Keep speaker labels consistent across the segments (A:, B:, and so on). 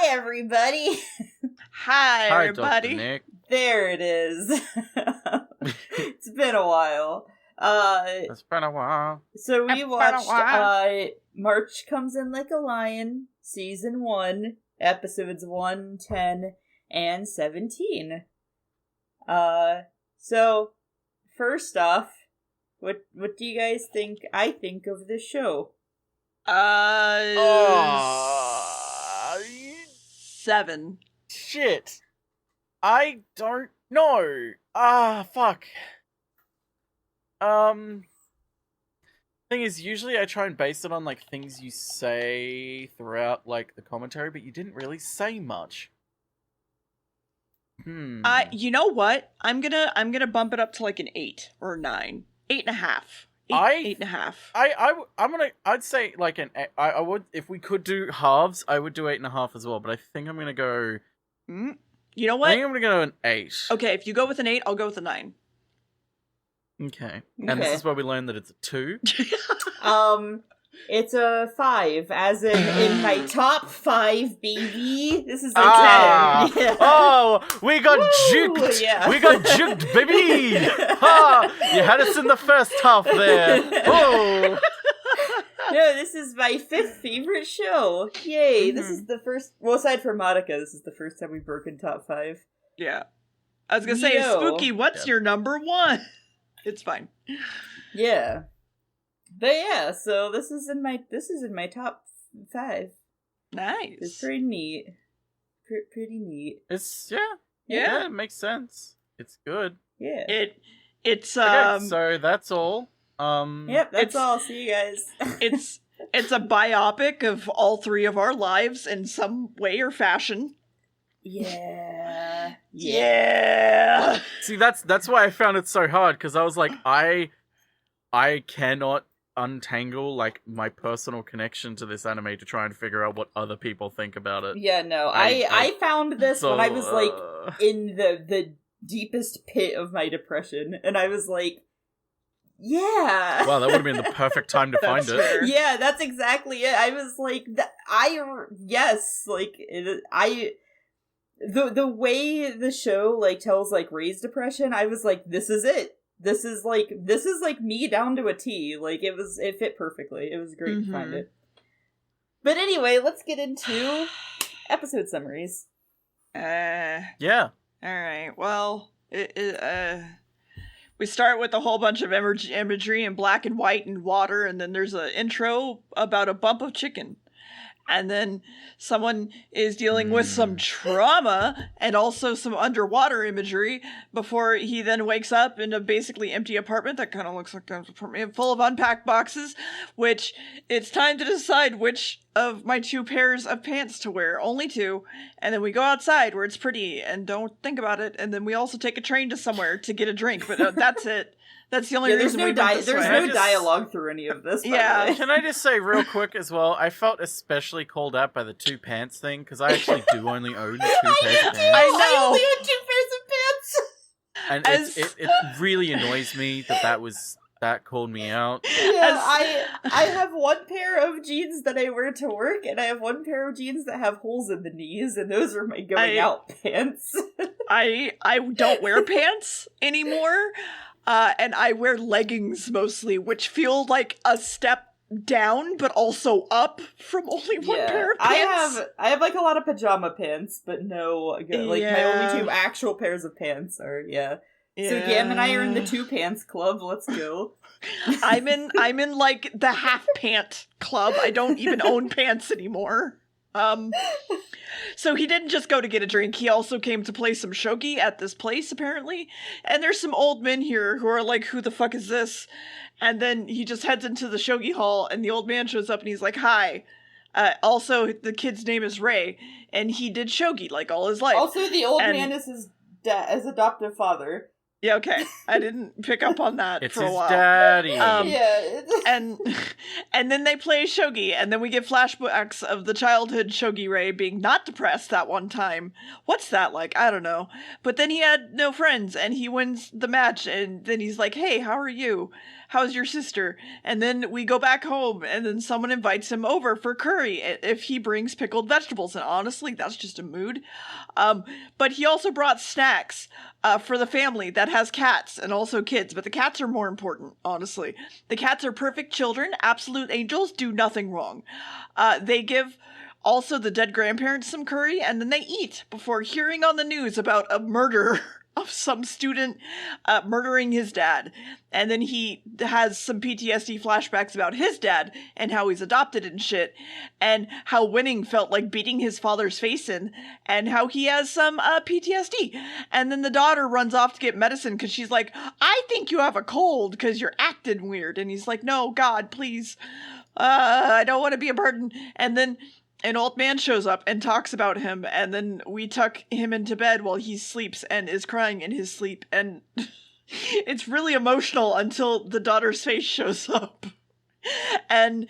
A: Hi, everybody.
B: Hi, everybody.
C: Dr. Nick.
A: There it is. It's been a while.
C: It's been a while.
A: So we watched March Comes In Like a Lion, Season 1, Episodes 1, 10, and 17. So, first off, what do you guys think I think of the show?
B: 7.
C: Shit. I don't know. Fuck. Thing is, usually I try and base it on, like, things you say throughout, like, the commentary, but you didn't really say much.
B: You know what? I'm gonna bump it up to like an 8 or a 9. 8.5. 8.5.
C: I'd say, like, I would, if we could do halves, I would do 8.5 as well, but I think I'm gonna go...
B: You know what?
C: I think I'm gonna go an 8.
B: Okay, if you go with an 8, I'll go with a 9.
C: Okay. And this is where we learn that it's a 2.
A: It's a 5, as in my top 5, baby. This is a 10. Yeah.
C: Oh, we got juked.
A: Yeah.
C: We got juked, baby. You had us in the first half there. Oh.
A: No, this is my 5th favorite show. Yay. This is the first, well, aside from Monica, this is the first time we've broken top 5.
B: Yeah. I was gonna say, Spooky, what's your number 1? It's fine.
A: Yeah. But yeah, so this is in my top 5.
B: Nice.
A: It's pretty neat. Pretty neat.
C: It's yeah, it makes sense. It's good.
A: Yeah.
B: It's
C: Okay, so that's all.
A: Yep, that's all. See you guys.
B: it's a biopic of all 3 of our lives in some way or fashion.
A: Yeah.
C: See, that's why I found it so hard, because I was like, I cannot untangle, like, my personal connection to this anime to try and figure out what other people think about it.
A: Yeah, no, I found this when I was, like, in the deepest pit of my depression, and I was like, yeah.
C: Wow, that would have been the perfect time to find it.
B: Fair.
A: Yeah, that's exactly it. I was like, the way the show, like, tells, like, Ray's depression, I was like, this is it. This is like me down to a T. Like, it fit perfectly. It was great to find it. But anyway, let's get into episode summaries.
C: Yeah.
B: Alright, well, we start with a whole bunch of imagery in black and white and water, and then there's an intro about a bump of chicken. And then someone is dealing with some trauma and also some underwater imagery before he then wakes up in a basically empty apartment that kind of looks like an apartment full of unpacked boxes, which it's time to decide which of my 2 pairs of pants to wear. Only 2. And then we go outside where it's pretty and don't think about it. And then we also take a train to somewhere to get a drink. But that's it. That's the only reason we went this way.
A: There's no dialogue through any of this.
B: Yeah.
C: Can I just say real quick as well, I felt especially called out by the 2 pants thing, because I actually do only own 2 pairs of pants.
B: I know.
A: I only had 2 pairs of pants.
C: And it really annoys me that called me out.
A: Yeah, I have 1 pair of jeans that I wear to work, and I have 1 pair of jeans that have holes in the knees, and those are my going out pants.
B: I don't wear pants anymore. And I wear leggings mostly, which feel like a step down, but also up from only 1 pair of pants.
A: I have like a lot of pajama pants, but no, like my only 2 actual pairs of pants are, So Gam and I are in the 2 pants club. Let's go.
B: I'm in like the half pant club. I don't even own pants anymore. So he didn't just go to get a drink, he also came to play some shogi at this place, apparently. And there's some old men here who are like, who the fuck is this? And then he just heads into the shogi hall, and the old man shows up, and he's like, hi. Also, the kid's name is Ray, and he did shogi, like, all his life.
A: Also, the old man is his adoptive father.
B: Yeah, okay. I didn't pick up on that
C: It's
B: for a
C: his
B: while.
C: daddy.
A: Yeah.
B: And then they play Shogi, and then we get flashbacks of the childhood Shogi Ray being not depressed that one time. What's that like? I don't know. But then he had no friends, and he wins the match, and then he's like, hey, how are you? How's your sister? And then we go back home, and then someone invites him over for curry if he brings pickled vegetables, and honestly, that's just a mood. But he also brought snacks for the family that has cats and also kids, but the cats are more important, honestly. The cats are perfect children, absolute angels, do nothing wrong. They give also the dead grandparents some curry, and then they eat before hearing on the news about a murder of some student murdering his dad. And then he has some PTSD flashbacks about his dad and how he's adopted and shit, and how winning felt like beating his father's face in, and how he has some PTSD. And then the daughter runs off to get medicine because she's like, I think you have a cold because you're acting weird. And he's like, no, God, please. I don't want to be a burden. And then an old man shows up and talks about him, and then we tuck him into bed while he sleeps and is crying in his sleep, and it's really emotional until the daughter's face shows up. And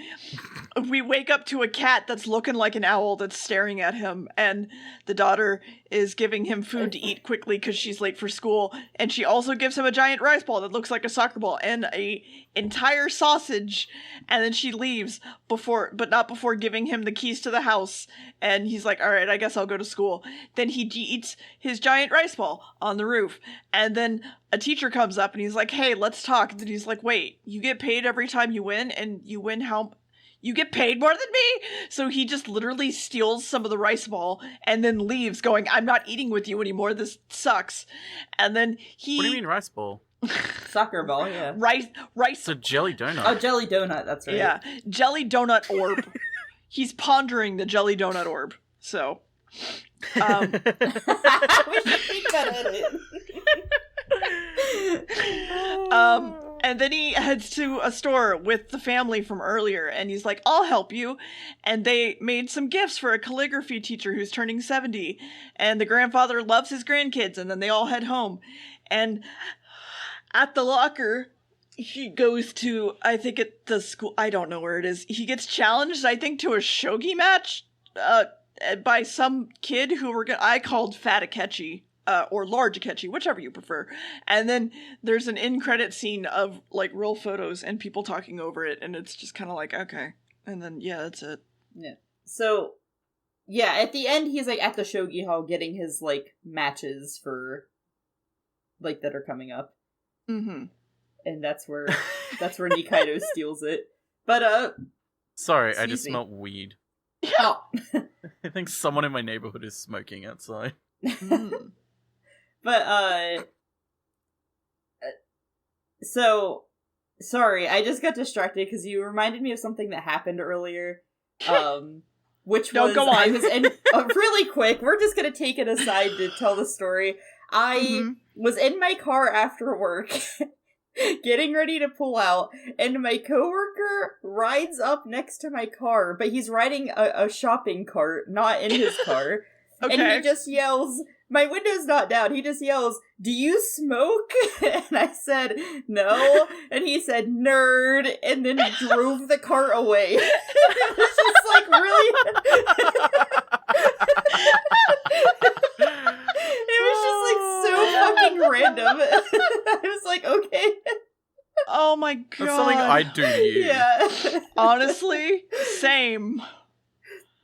B: we wake up to a cat that's looking like an owl that's staring at him, and the daughter is giving him food to eat quickly because she's late for school, and she also gives him a giant rice ball that looks like a soccer ball and a entire sausage, and then she leaves but not before giving him the keys to the house, and he's like, all right, I guess I'll go to school. Then he eats his giant rice ball on the roof, and then a teacher comes up and he's like, hey, let's talk. And then he's like, wait, you get paid every time you win, and you win how... You get paid more than me? So he just literally steals some of the rice ball and then leaves going, I'm not eating with you anymore, this sucks. And then he...
C: What do you mean rice ball?
A: Soccer ball, yeah.
B: Rice.
C: It's a jelly donut.
A: Oh, jelly donut, that's right.
B: Yeah, jelly donut orb. He's pondering the jelly donut orb, so...
A: We should think that in.
B: And then he heads to a store with the family from earlier, and he's like, I'll help you. And they made some gifts for a calligraphy teacher who's turning 70. And the grandfather loves his grandkids, and then they all head home. And at the locker, he goes to, I think at the school, I don't know where it is. He gets challenged, I think, to a shogi match by some kid who I called Fat Akechi. Or Large Akechi, whichever you prefer. And then there's an in-credit scene of, like, real photos and people talking over it, and it's just kind of like, okay. And then, yeah, that's it.
A: Yeah. So, yeah, at the end, he's, like, at the Shogi Hall getting his, like, matches for, like, that are coming up.
B: Mm-hmm.
A: And that's where Nikaido steals it. But,
C: Sorry, I just
A: me.
C: smelled weed.
A: Oh.
C: I think someone in my neighborhood is smoking outside.
B: Mm.
A: But, so, sorry, I just got distracted because you reminded me of something that happened earlier, which
B: No,
A: was,
B: go on.
A: I was in, really quick, we're just gonna take it aside to tell the story. I was in my car after work, getting ready to pull out, and my coworker rides up next to my car, but he's riding a shopping cart, not in his car,
B: Okay.
A: and he just yells, my window's not down. He just yells, do you smoke? And I said, no. And he said, nerd. And then drove the cart away. It was just like really... It was just like so fucking random. I was like, okay.
B: Oh my god.
C: That's something I'd do to you.
A: Yeah.
B: Honestly, same.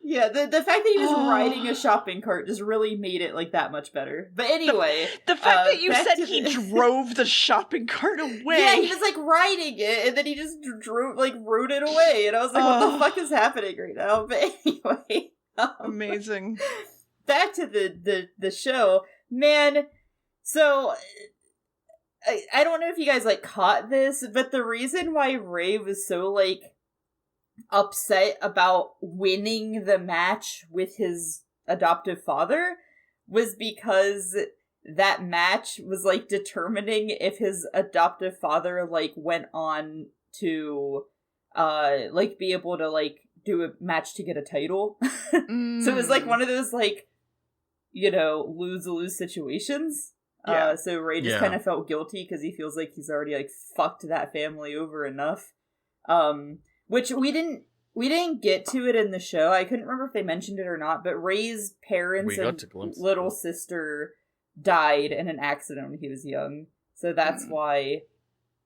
A: Yeah, the fact that he was riding a shopping cart just really made it, like, that much better. But anyway...
B: The fact that you said
A: to
B: he drove the shopping cart away.
A: Yeah, he was, like, riding it, and then he just rode it away, and I was like, what the fuck is happening right now? But anyway...
B: Amazing.
A: Back to the show. Man, so... I don't know if you guys, like, caught this, but the reason why Ray was so, like, upset about winning the match with his adoptive father was because that match was, like, determining if his adoptive father, like, went on to, like, be able to, like, do a match to get a title. So it was, like, one of those, like, you know, lose-lose situations.
B: Yeah.
A: So Ray just kind of felt guilty because he feels like he's already like fucked that family over enough. Which we didn't get to it in the show. I couldn't remember if they mentioned it or not, but Ray's parents and little sister died in an accident when he was young. So that's why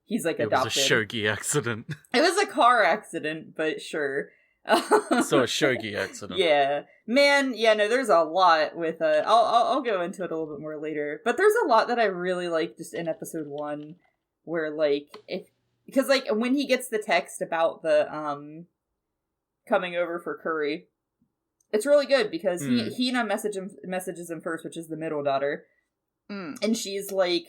A: he's like adopted.
C: It was a Shogi accident.
A: It was a car accident, but sure.
C: So a Shogi accident.
A: Yeah. Man, no, there's a lot with I'll go into it a little bit more later. But there's a lot that I really like just in episode 1 where like because like when he gets the text about the coming over for curry, it's really good because Hina messages him first, which is the middle daughter. And she's like,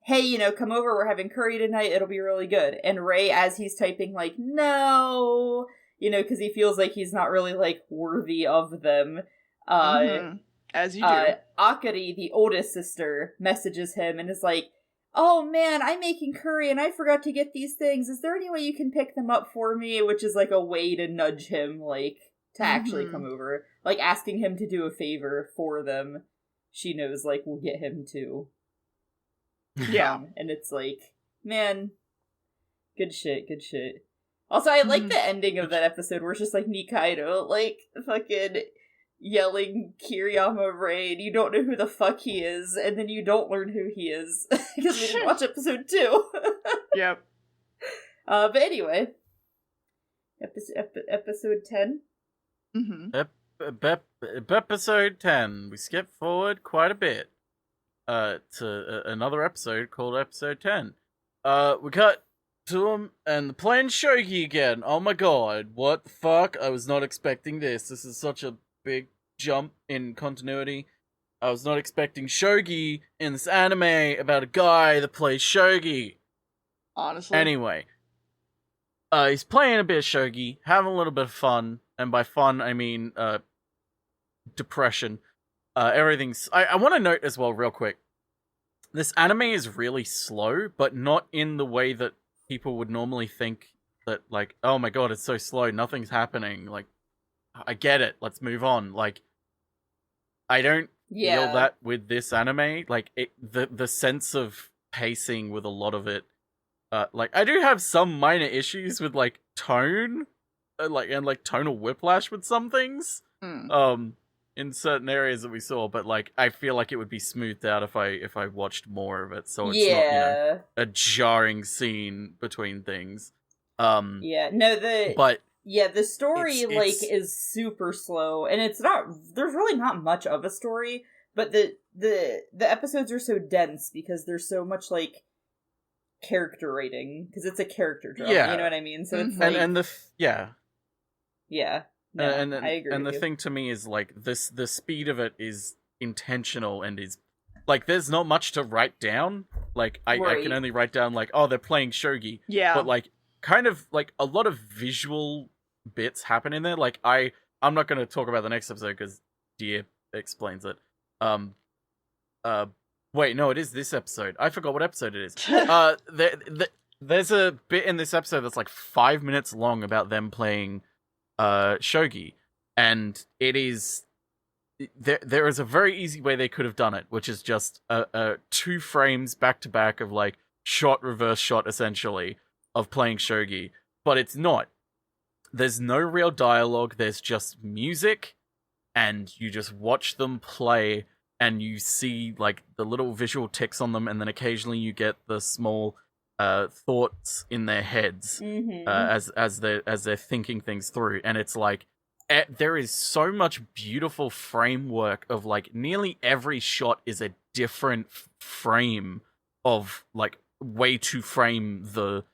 A: hey, come over, we're having curry tonight, it'll be really good. And Ray, as he's typing, like, no, because he feels like he's not really, like, worthy of them.
B: As you do.
A: Akari, the oldest sister, messages him and is like, oh man, I'm making curry and I forgot to get these things. Is there any way you can pick them up for me? Which is, like, a way to nudge him, like, to actually come over. Like, asking him to do a favor for them. She knows, like, will get him to.
B: Yeah.
A: And it's like, man, good shit. Also, I like the ending of that episode where it's just like Nikaido, like, fucking yelling Kiriyama Ray, and you don't know who the fuck he is, and then you don't learn who he is, because we didn't watch episode 2.
B: Yep.
A: But anyway, episode 10?
C: Episode 10. We skip forward quite a bit to another episode called episode 10. We cut to him and the playing Shogi again. Oh my god, what the fuck? I was not expecting this. This is such a big jump in continuity. I was not expecting Shogi in this anime about a guy that plays Shogi.
B: Honestly.
C: Anyway, he's playing a bit of Shogi, having a little bit of fun, and by fun I mean depression. Everything's. I want to note as well, real quick. This anime is really slow, but not in the way that people would normally think that, like, oh my god, it's so slow, nothing's happening. Like, I get it, let's move on. Like, I don't feel that with this anime. Like, the sense of pacing with a lot of it. Like, I do have some minor issues with, like, tone, and tonal whiplash with some things. In certain areas that we saw, but like I feel like it would be smoothed out if I watched more of it, so it's not a jarring scene between things.
A: The story is super slow, and it's not. There's really not much of a story, but the episodes are so dense because there's so much like character writing because it's a character drama. You know what I mean? So it's like No, I agree.
C: And the thing to me is like this: the speed of it is intentional and is like there's not much to write down. Like I can only write down like, oh, they're playing shogi.
B: Yeah.
C: But like kind of like a lot of visual bits happen in there. Like I'm not going to talk about the next episode because Dear explains it. Wait, no, it is this episode. I forgot what episode it is. There's a bit in this episode that's like 5 minutes long about them playing shogi, and it is there is a very easy way they could have done it, which is just 2 frames back to back of like shot reverse shot essentially of playing shogi, but it's not. There's no real dialogue, there's just music, and you just watch them play, and you see like the little visual ticks on them, and then occasionally you get the small thoughts in their heads as they're thinking things through, and it's like there is so much beautiful framework of like nearly every shot is a different frame of like way to frame the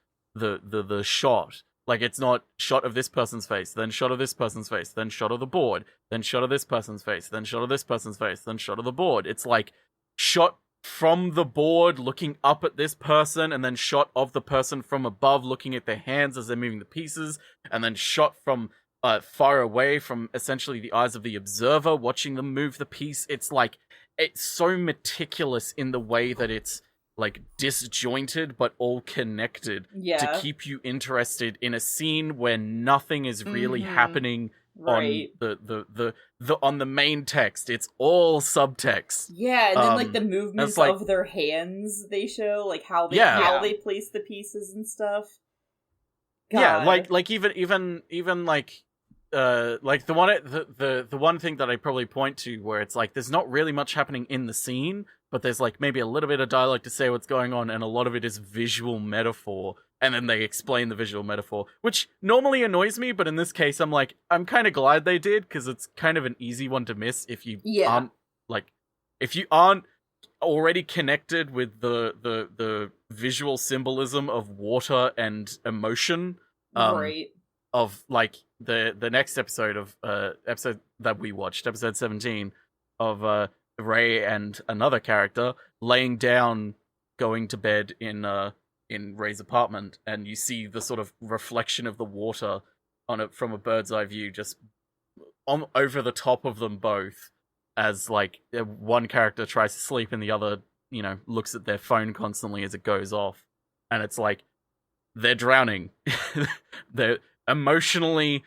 C: shot. Like it's not shot of this person's face, then shot of this person's face, then shot of the board, then shot of this person's face, then shot of this person's face, then shot of the board. It's like shot from the board looking up at this person, and then shot of the person from above looking at their hands as they're moving the pieces, and then shot from far away from essentially the eyes of the observer watching them move the piece. It's like it's so meticulous in the way that it's like disjointed but all connected to keep you interested in a scene where nothing is really happening
A: Right.
C: on on the main text. It's all subtext.
A: Yeah, and then like the movements
C: like,
A: of their hands they show, like how they place the pieces and stuff. God.
C: Yeah, like even like the one thing that I probably point to where it's like there's not really much happening in the scene, but there's like maybe a little bit of dialogue to say what's going on, and a lot of it is visual metaphor, and then they explain the visual metaphor, which normally annoys me, but in this case I'm kind of glad they did, because it's kind of an easy one to miss if you aren't already connected with the visual symbolism of water and emotion.
A: Right.
C: Of like the next episode of episode that we watched, episode 17, of Ray and another character laying down, going to bed in Ray's apartment, and you see the sort of reflection of the water on it from a bird's eye view, just on over the top of them both, as like one character tries to sleep and the other, looks at their phone constantly as it goes off, and it's like they're drowning. They're emotionally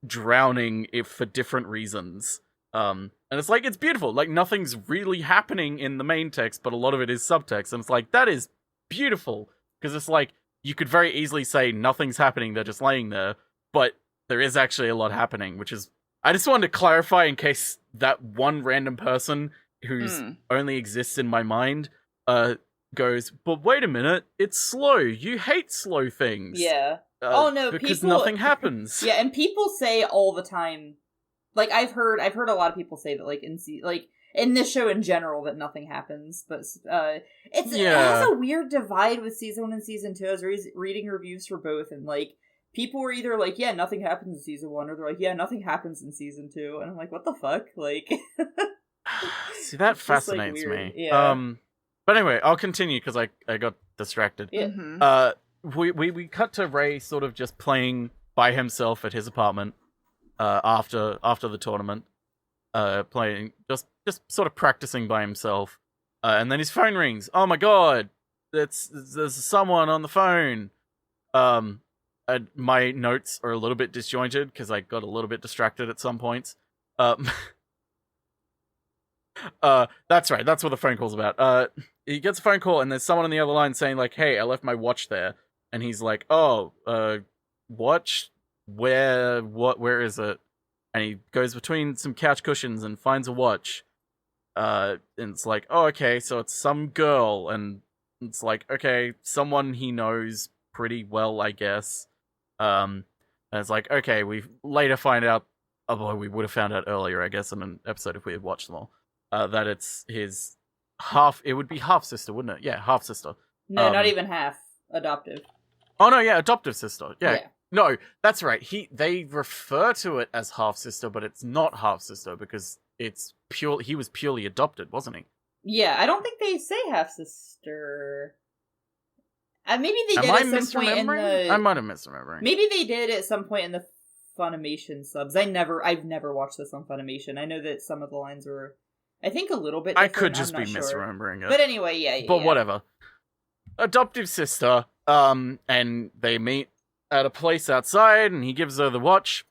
C: drowning for different reasons. And it's like, it's beautiful. Like, nothing's really happening in the main text, but a lot of it is subtext. And it's like, that is beautiful. Because it's like, you could very easily say nothing's happening, they're just laying there. But there is actually a lot happening, which is... I just wanted to clarify in case that one random person who's only exists in my mind goes, but wait a minute, it's slow. You hate slow things.
A: Yeah.
C: Because nothing happens.
A: Yeah, and people say all the time, like I've heard a lot of people say that, like in this show in general, that nothing happens. But it has a weird divide with season 1 and season 2. I was reading reviews for both, and like people were either like, yeah, nothing happens in season 1, or they're like, yeah, nothing happens in season 2, and I'm like, what the fuck, like.
C: See, that fascinates me.
A: Yeah.
C: But anyway, I'll continue because I got distracted.
A: Yeah.
B: Mm-hmm.
C: We cut to Ray sort of just playing by himself at his apartment after the tournament, playing just sort of practicing by himself, and then his phone rings. Oh my god, there's someone on the phone. My notes are a little bit disjointed because I got a little bit distracted at some points. That's right. That's what the phone call's about. He gets a phone call and there's someone on the other line saying like, "Hey, I left my watch there." And he's like, "Oh, watch? Where is it?" And he goes between some couch cushions and finds a watch. And it's like, "Oh, okay, so it's some girl." And it's like, "Okay, someone he knows pretty well, I guess." And it's like, "Okay, we later find out," although we would have found out earlier, I guess, in an episode if we had watched them all, that it's his it would be half sister, wouldn't it? Yeah, half sister.
A: No, not even half. Adoptive.
C: Oh no, yeah, adoptive sister. Yeah. No, that's right. They refer to it as half sister, but it's not half sister because it's pure. He was purely adopted, wasn't he?
A: Yeah, I don't think they say half sister. Maybe they did at some point in the.
C: I might have misremembering.
A: Maybe they did at some point in the Funimation subs. I've never watched this on Funimation. I know that some of the lines were, I think, a little bit different.
C: I could just be misremembering it.
A: But anyway, yeah.
C: But whatever. Adoptive sister, and they meet at a place outside, and he gives her the watch,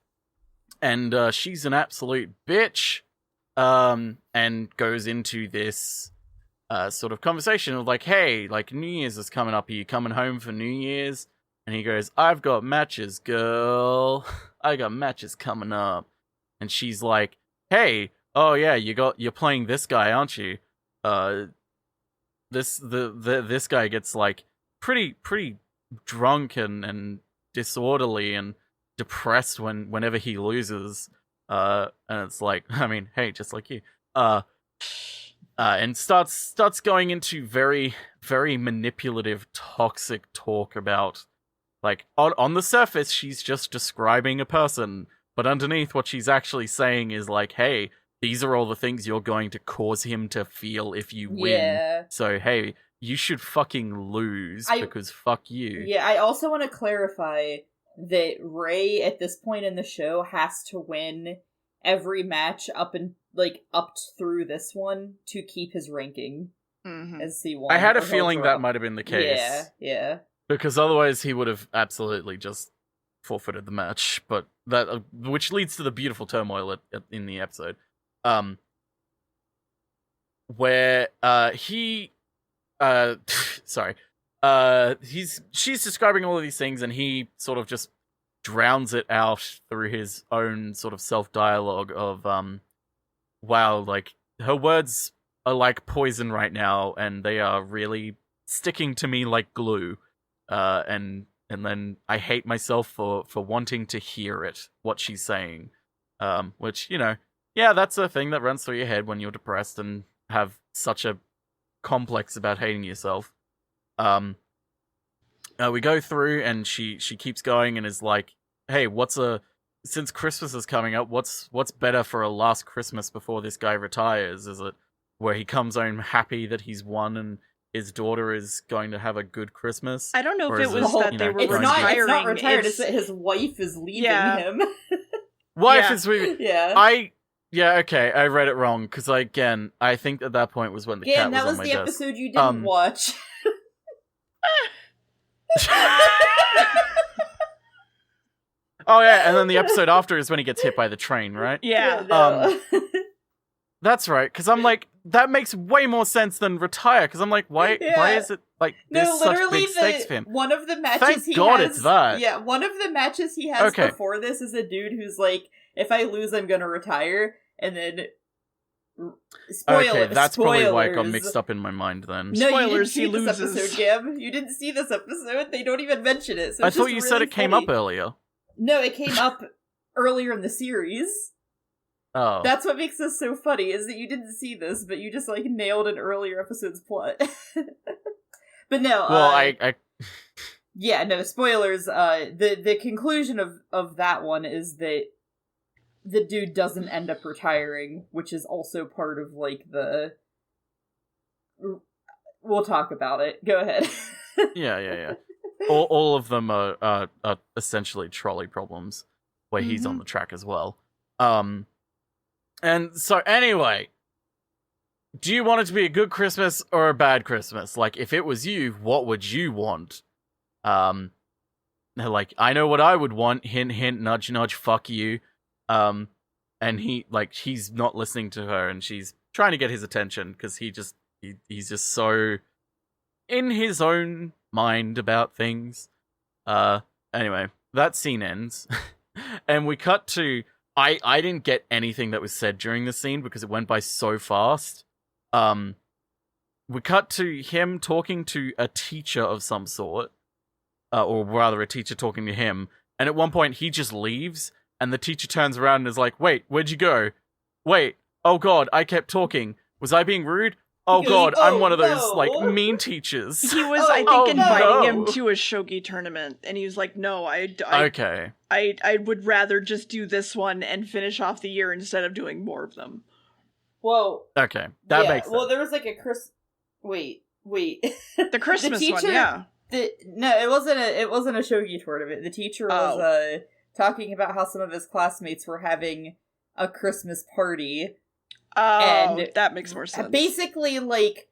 C: and she's an absolute bitch, and goes into this sort of conversation of like, "Hey, like New Year's is coming up. Are you coming home for New Year's?" And he goes, "I've got matches, girl. I got matches coming up." And she's like, "Hey, oh yeah, you're playing this guy, aren't you? This guy gets like pretty drunk and disorderly and depressed whenever he loses. And it's like, I mean, hey, just like you. And starts going into very, very manipulative, toxic talk about, like, on the surface, she's just describing a person, but underneath what she's actually saying is like, hey, these are all the things you're going to cause him to feel if you win.
A: Yeah.
C: So, hey, you should fucking lose because fuck you.
A: Yeah, I also want to clarify that Ray, at this point in the show, has to win every match up through this one to keep his ranking as C1.
C: I had a feeling that might have been the case.
A: Yeah.
C: Because otherwise he would have absolutely just forfeited the match, but that which leads to the beautiful turmoil in the episode, where he sorry, she's describing all of these things, and he sort of just drowns it out through his own sort of self-dialogue of wow, like her words are like poison right now, and they are really sticking to me like glue, and then I hate myself for wanting to hear what she's saying, which, you know, yeah, that's a thing that runs through your head when you're depressed and have such a complex about hating yourself. We go through, and she keeps going and is like, hey, since Christmas is coming up, what's better for a last Christmas before this guy retires? Is it where he comes home happy that he's won and his daughter is going to have a good Christmas?
B: I don't know
C: Or
B: if it
C: is
B: was that they were retiring.
A: It's not retired, it's that his wife is leaving him.
C: Wife is leaving.
A: Yeah.
C: Yeah, okay, I read it wrong, because, again, I think at that point was when the cat was on my desk.
A: Yeah, that was the episode you didn't watch.
C: Oh, yeah, and then the episode after is when he gets hit by the train, right?
B: Yeah.
A: No.
C: That's right, because I'm like, that makes way more sense than retire, because I'm like, why is it, like, there's such big stakes for him?
A: One of the matches
C: Thank
A: he
C: God
A: has...
C: it's that.
A: Yeah, one of the matches he has before this is a dude who's like, if I lose, I'm gonna retire, and then...
C: That's probably why it got mixed up in my mind then.
A: No,
B: Spoilers,
A: you didn't see
B: he loses.
A: this episode, Gab. You didn't see this episode. They don't even mention it. So
C: I thought you said it came up earlier.
A: No, it came up earlier in the series.
C: Oh.
A: That's what makes this so funny, is that you didn't see this, but you just, like, nailed an earlier episode's plot. But no,
C: well, I...
A: Yeah, no, spoilers, the conclusion of that one is that the dude doesn't end up retiring, which is also part of, like, the... We'll talk about it. Go ahead.
C: Yeah. All of them are essentially trolley problems, where he's on the track as well. And so, anyway, do you want it to be a good Christmas or a bad Christmas? Like, if it was you, what would you want? Like, I know what I would want. Hint, hint, nudge, nudge, fuck you. And he's not listening to her, and she's trying to get his attention, because he's just so in his own mind about things. Anyway, that scene ends, and we cut to... I didn't get anything that was said during the scene because it went by so fast. We cut to him talking to a teacher of some sort, or rather a teacher talking to him, and at one point he just leaves, and the teacher turns around and is like, wait, where'd you go? Wait, oh god, I kept talking. Was I being rude? Oh god, I'm one of those, like, mean teachers.
B: He was, I think, inviting him to a shogi tournament, and he was like, no,
C: okay.
B: I would rather just do this one and finish off the year instead of doing more of them.
A: Well...
C: Okay, that makes sense.
A: Well, there was, like, a Wait.
B: The Christmas
A: the teacher,
B: one, yeah.
A: No, it wasn't a shogi tournament. The teacher was, talking about how some of his classmates were having a Christmas party.
B: Oh,
A: and
B: that makes more sense.
A: Basically, like,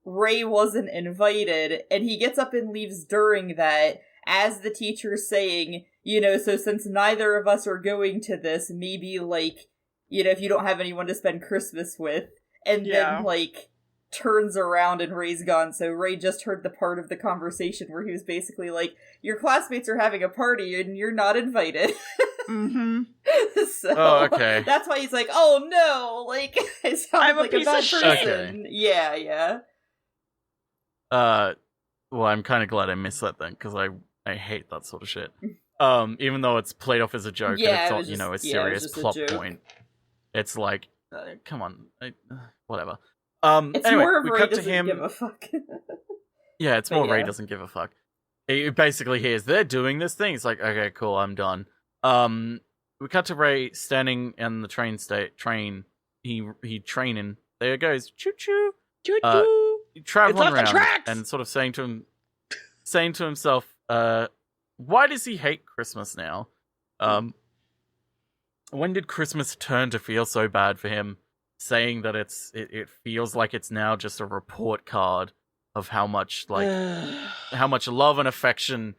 A: Ray wasn't invited, and he gets up and leaves during that, as the teacher's saying, you know, so since neither of us are going to this, maybe, like, you know, if you don't have anyone to spend Christmas with, and then, like, turns around and Ray's gone, so Ray just heard the part of the conversation where he was basically like, your classmates are having a party and you're not invited.
B: Mm-hmm.
A: So,
C: okay.
A: That's why he's like, oh no, like, I sound like a bad person.
C: Okay.
A: Yeah.
C: Well, I'm kind of glad I missed that then, because I hate that sort of shit. Even though it's played off as a joke, and it's not, you know, a serious plot point. It's like, come on, whatever.
A: It's
C: anyway,
A: more of
C: we
A: Ray
C: cut to
A: doesn't
C: him.
A: give a fuck.
C: Yeah, it's more Ray doesn't give a fuck. He basically hears they're doing this thing. It's like, okay, cool, I'm done. We cut to Ray standing in the train. He training. There it goes, choo choo,
B: choo choo.
C: Traveling around and sort of saying to himself, why does he hate Christmas now? When did Christmas turn to feel so bad for him? Saying that it feels like it's now just a report card of how much love and affection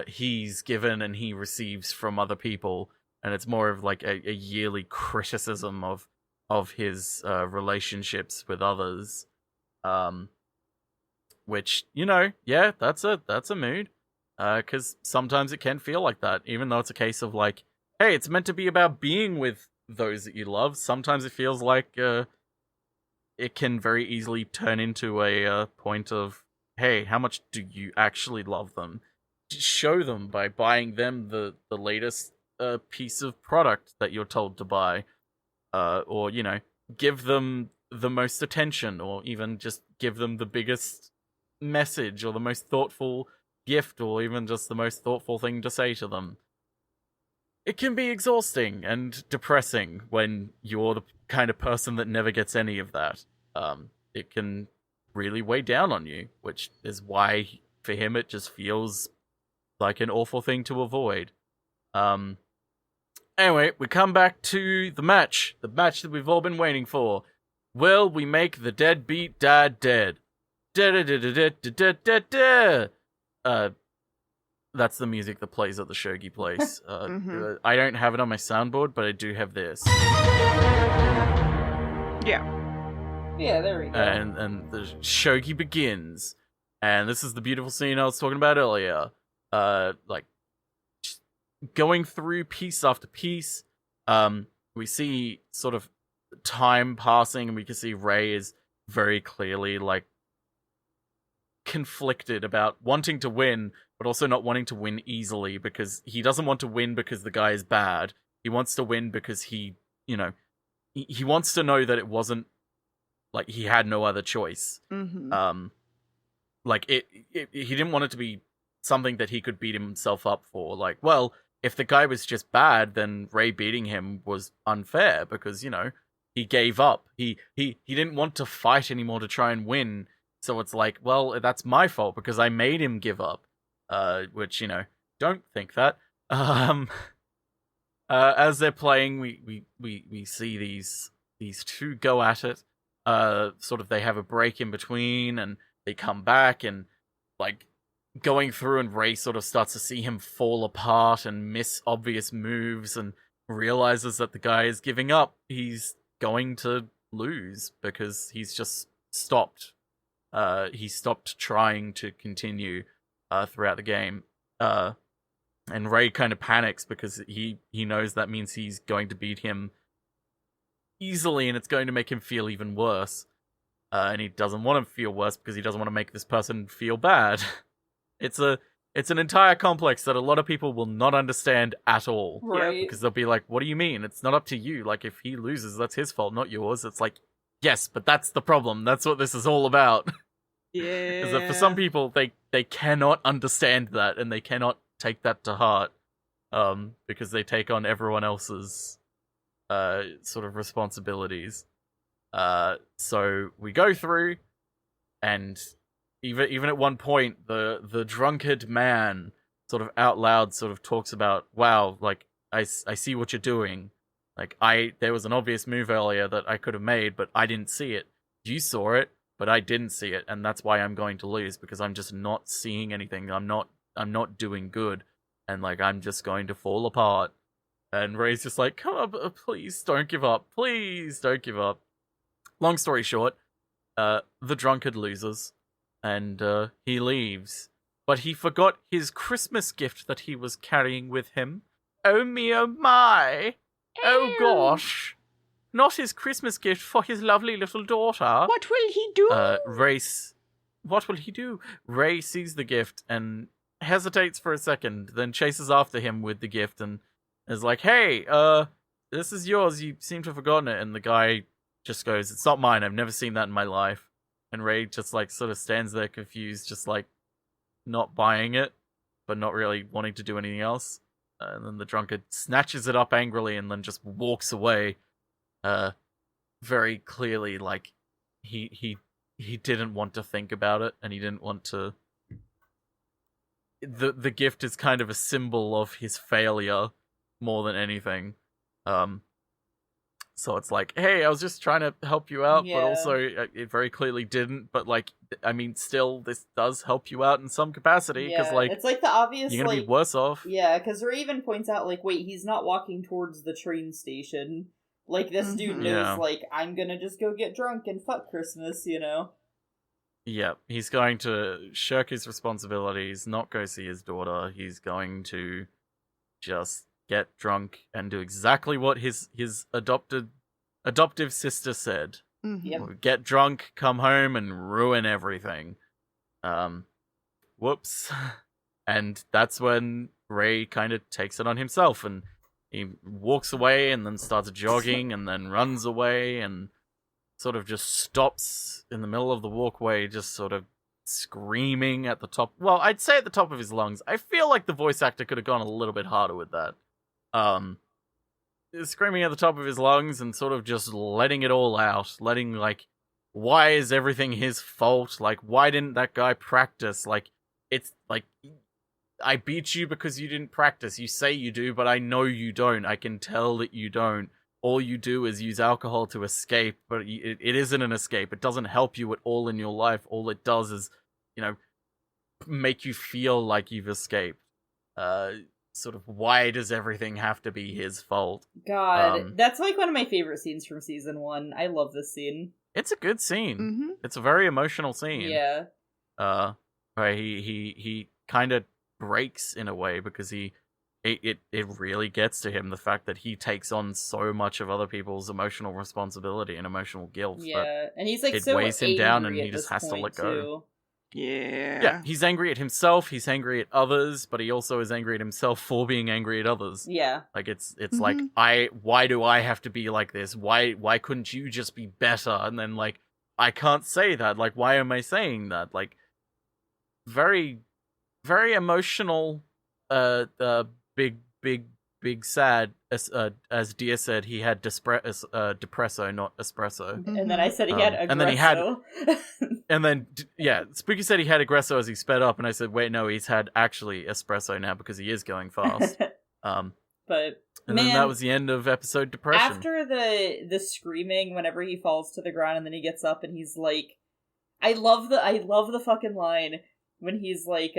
C: he's given and he receives from other people, and it's more of like a yearly criticism of his relationships with others. Which, yeah, that's a mood. Because sometimes it can feel like that, even though it's a case of like, hey, it's meant to be about being with those that you love. Sometimes it feels like it can very easily turn into a point of, hey, how much do you actually love them? Show them by buying them the latest piece of product that you're told to buy, or give them the most attention, or even just give them the biggest message or the most thoughtful gift, or even just the most thoughtful thing to say to them. It can be exhausting and depressing when you're the kind of person that never gets any of that. It can really weigh down on you, which is why for him it just feels like an awful thing to avoid. Anyway, we come back to the match that we've all been waiting for. Will we make the deadbeat dad dead? That's the music that plays at the Shogi place. I don't have it on my soundboard, but I do have this.
A: Yeah, there we go.
C: And the Shogi begins. And this is the beautiful scene I was talking about earlier. Like, going through piece after piece. We see sort of time passing, and we can see Rei is very clearly, like, conflicted about wanting to win, but also not wanting to win easily, because he doesn't want to win because the guy is bad. He wants to win because he wants to know that it wasn't, like, he had no other choice. Like, he didn't want it to be something that he could beat himself up for. Like, well, if the guy was just bad, then Rei beating him was unfair, because, he gave up. He didn't want to fight anymore to try and win. So it's like, well, that's my fault because I made him give up. Which, don't think that. As they're playing, we see these two go at it. Sort of they have a break in between, and they come back, and like going through, and Rei sort of starts to see him fall apart and miss obvious moves, and realizes that the guy is giving up. He's going to lose because he's just stopped. He stopped trying to continue throughout the game. And Rei kind of panics because he knows that means he's going to beat him easily, and it's going to make him feel even worse. And he doesn't want to feel worse because he doesn't want to make this person feel bad. It's an entire complex that a lot of people will not understand at all.
A: Right.
C: Because they'll be like, what do you mean? It's not up to you. Like, if he loses, that's his fault, not yours. It's like, yes, but that's the problem. That's what this is all about.
B: Yeah.
C: Is that for some people, they cannot understand that, and they cannot take that to heart, because they take on everyone else's sort of responsibilities. So we go through, and even at one point, the drunkard man sort of out loud sort of talks about, wow, like, I see what you're doing. Like, there was an obvious move earlier that I could have made, but I didn't see it. You saw it, but I didn't see it, and that's why I'm going to lose, because I'm just not seeing anything. I'm not doing good, and like, I'm just going to fall apart. And Rei's just like, come on, please don't give up. Please don't give up. Long story short, the drunkard loses, and he leaves. But he forgot his Christmas gift that he was carrying with him. Oh me, oh my! Oh gosh! Not his Christmas gift for his lovely little daughter.
B: What will he do?
C: What will he do? Rei sees the gift and hesitates for a second, then chases after him with the gift and is like, hey, this is yours. You seem to have forgotten it. And the guy just goes, it's not mine. I've never seen that in my life. And Rei just like sort of stands there confused, just like not buying it, but not really wanting to do anything else. And then the drunkard snatches it up angrily and then just walks away. Very clearly, like, he didn't want to think about it, and he didn't want to. The gift is kind of a symbol of his failure more than anything. So it's like, hey, I was just trying to help you out,
A: Yeah.
C: but also it very clearly didn't. But like, I mean, still, this does help you out in some capacity because like
A: it's like the obvious,
C: you're gonna
A: like,
C: be worse off.
A: Yeah, because Ray even points out, like, wait, he's not walking towards the train station. Like, this dude knows,
C: Yeah.
A: like, I'm gonna just go get drunk and fuck Christmas, you know?
C: Yeah, he's going to shirk his responsibilities, not go see his daughter. He's going to just get drunk and do exactly what his adoptive sister said.
A: Yep.
C: Get drunk, come home, and ruin everything. Whoops. And that's when Ray kind of takes it on himself, and he walks away, and then starts jogging, and then runs away, and sort of just stops in the middle of the walkway, just sort of screaming at the top. Well, I'd say at the top of his lungs. I feel like the voice actor could have gone a little bit harder with that. Screaming at the top of his lungs and sort of just letting it all out. Letting, like, why is everything his fault? Like, why didn't that guy practice? Like, it's like, I beat you because you didn't practice. You say you do, but I know you don't. I can tell that you don't. All you do is use alcohol to escape, but it isn't an escape. It doesn't help you at all in your life. All it does is, make you feel like you've escaped. Sort of, why does everything have to be his fault?
A: God, that's like one of my favorite scenes from season 1. I love this scene.
C: It's a good scene.
B: Mm-hmm.
C: It's a very emotional scene.
A: Yeah.
C: Where he kind of breaks in a way because it really gets to him, the fact that he takes on so much of other people's emotional responsibility and emotional guilt.
A: Yeah, and he's like
C: it
A: so
C: weighs him down, and
A: angry
C: he
A: at
C: just
A: this
C: has to let
A: point,
C: go.
A: too.
B: Yeah,
C: he's angry at himself, he's angry at others, but he also is angry at himself for being angry at others.
A: Yeah.
C: Like it's like, why do I have to be like this? Why couldn't you just be better? And then like, I can't say that. Like, why am I saying that? Like, very, very emotional, big sad. As Dia said, he had depresso, not espresso.
A: And then I said he had aggresso.
C: And then he had, and then Spooky said he had aggresso as he sped up, and I said, wait, no, he's had actually espresso now because he is going fast.
A: But
C: and then that was the end of episode depression.
A: After the screaming, whenever he falls to the ground, and then he gets up, and he's like, I love the fucking line when he's like,